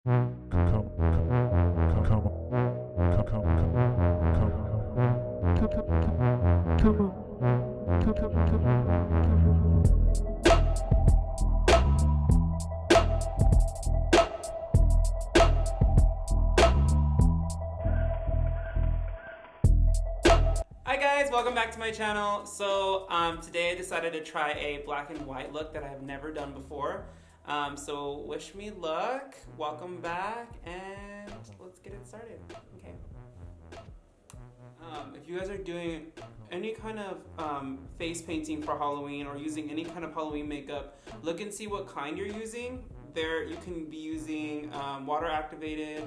Hi guys, welcome back to my channel. So today I decided to try a black and white look that I have never done before. So wish me luck, welcome back, and let's get it started. Okay. If you guys are doing any kind of face painting for Halloween or using any kind of Halloween makeup, look and see what kind you're using. There you can be using water activated,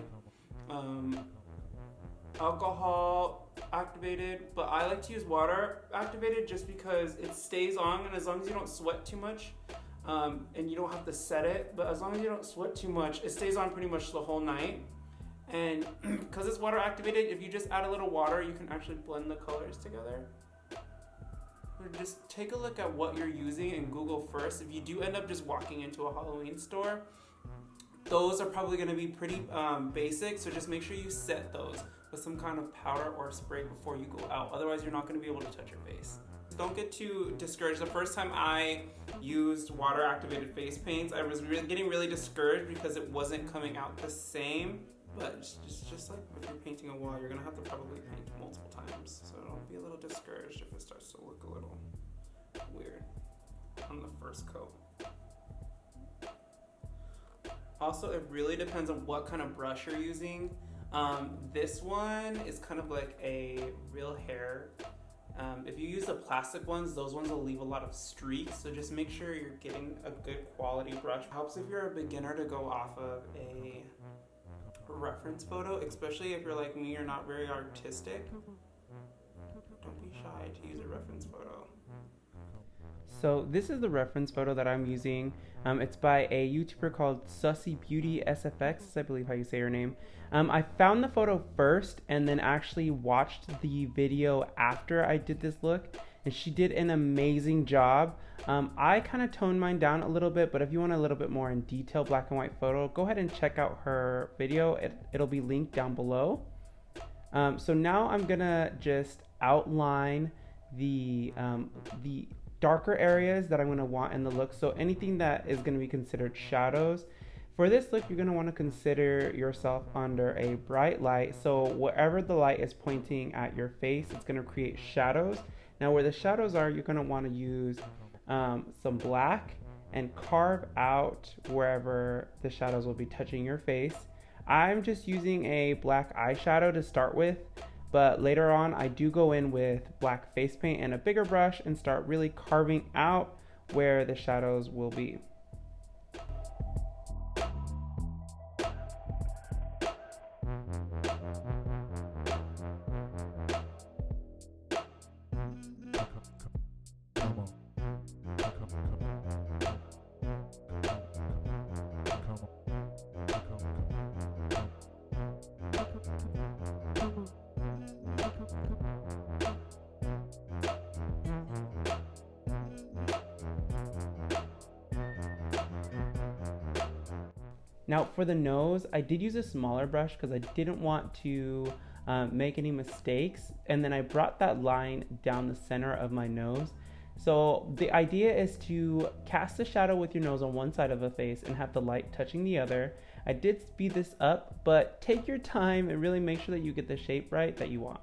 alcohol activated, but I like to use water activated just because it stays on, and as long as you don't sweat too much, and you don't have to set it, but as long as you don't sweat too much, it stays on pretty much the whole night. And because it's water activated, if you just add a little water, you can actually blend the colors together. Just take a look at what you're using and Google first. If you do end up just walking into a Halloween store, those are probably going to be pretty basic, so just make sure you set those with some kind of powder or spray before you go out. Otherwise, you're not going to be able to touch your face. Don't get too discouraged. The first time I used water activated face paints, I was getting really discouraged because it wasn't coming out the same. But just like if you're painting a wall, you're going to have to probably paint multiple times. So don't be a little discouraged if it starts to look a little weird on the first coat. Also, it really depends on what kind of brush you're using. This one is kind of like a real hair. If you use the plastic ones, those ones will leave a lot of streaks, so just make sure you're getting a good quality brush. It helps if you're a beginner to go off of a reference photo, especially if you're like me, you're not very artistic. Don't be shy to use a reference photo. So this is the reference photo that I'm using. It's by a YouTuber called Sussy Beauty SFX, I believe how you say her name. I found the photo first and then actually watched the video after I did this look, and she did an amazing job. I kind of toned mine down a little bit, but if you want a little bit more in detail black and white photo, go ahead and check out her video. It'll be linked down below. So now I'm gonna just outline the darker areas that I'm going to want in the look. So anything that is going to be considered shadows. For this look, you're going to want to consider yourself under a bright light. So wherever the light is pointing at your face, it's going to create shadows. Now where the shadows are, you're going to want to use some black and carve out wherever the shadows will be touching your face. I'm just using a black eyeshadow to start with. But later on, I do go in with black face paint and a bigger brush and start really carving out where the shadows will be. Now for the nose, I did use a smaller brush because I didn't want to make any mistakes, and then I brought that line down the center of my nose. So the idea is to cast a shadow with your nose on one side of the face and have the light touching the other. I did speed this up, but take your time and really make sure that you get the shape right that you want.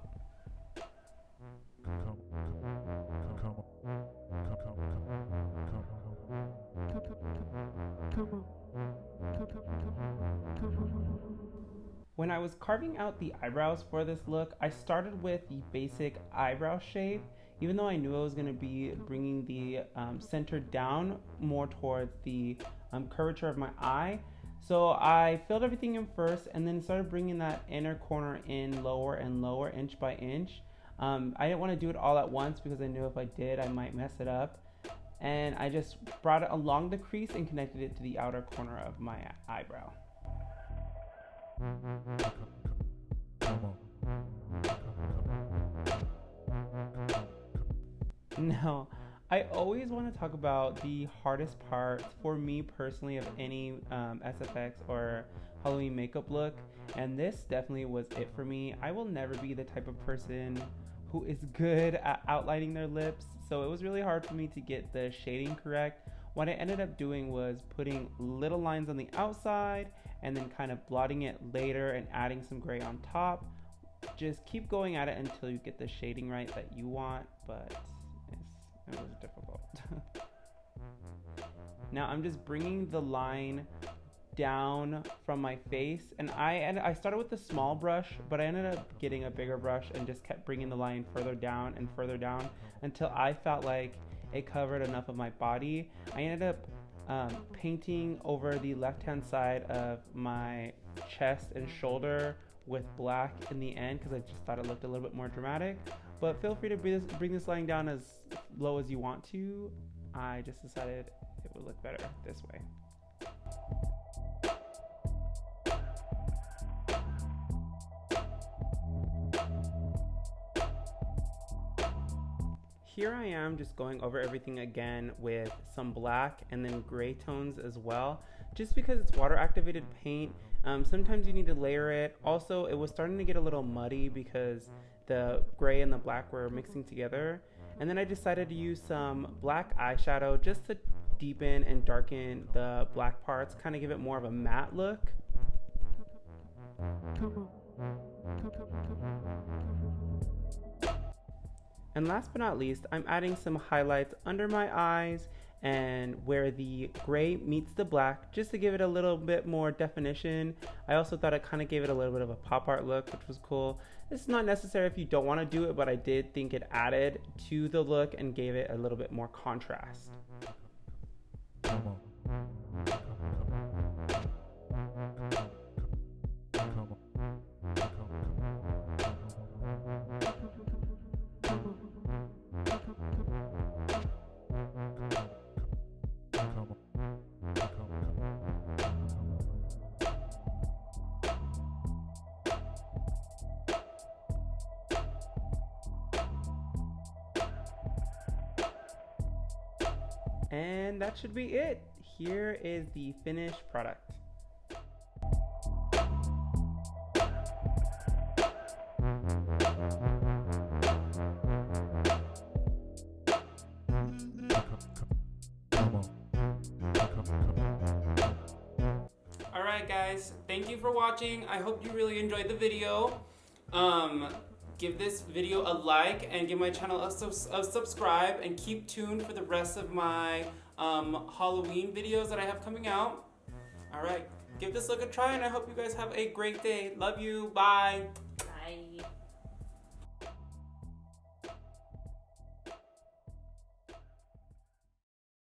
When I was carving out the eyebrows for this look, I started with the basic eyebrow shape, even though I knew I was going to be bringing the center down more towards the curvature of my eye. So I filled everything in first and then started bringing that inner corner in lower and lower, inch by inch. I didn't want to do it all at once because I knew if I did, I might mess it up. And I just brought it along the crease and connected it to the outer corner of my eyebrow. Now, I always want to talk about the hardest part for me personally of any SFX or Halloween makeup look, and this definitely was it for me. I will never be the type of person who is good at outlining their lips, so it was really hard for me to get the shading correct. What I ended up doing was putting little lines on the outside and then kind of blotting it later and adding some gray on top. Just keep going at it until you get the shading right that you want, but it was difficult. Now I'm just bringing the line down from my face, and I started with the small brush, but I ended up getting a bigger brush and just kept bringing the line further down and further down until I felt like it covered enough of my body. I ended up painting over the left hand side of my chest and shoulder with black in the end because I just thought it looked a little bit more dramatic, but feel free to bring this line down as low as you want to. I just decided it would look better this way. Here I am just going over everything again with some black and then gray tones as well, just because it's water activated paint. Sometimes you need to layer it. Also, it was starting to get a little muddy because the gray and the black were mixing together. And then I decided to use some black eyeshadow just to deepen and darken the black parts, kind of give it more of a matte look. And last but not least, I'm adding some highlights under my eyes and where the gray meets the black, just to give it a little bit more definition. I also thought it kind of gave it a little bit of a pop art look, which was cool. This is not necessary if you don't want to do it, but I did think it added to the look and gave it a little bit more contrast. And that should be it. Here is the finished product. Alright guys, thank you for watching. I hope you really enjoyed the video. Give this video a like and give my channel a subscribe, and keep tuned for the rest of my Halloween videos that I have coming out. Alright, give this look a try, and I hope you guys have a great day. Love you. Bye. Bye.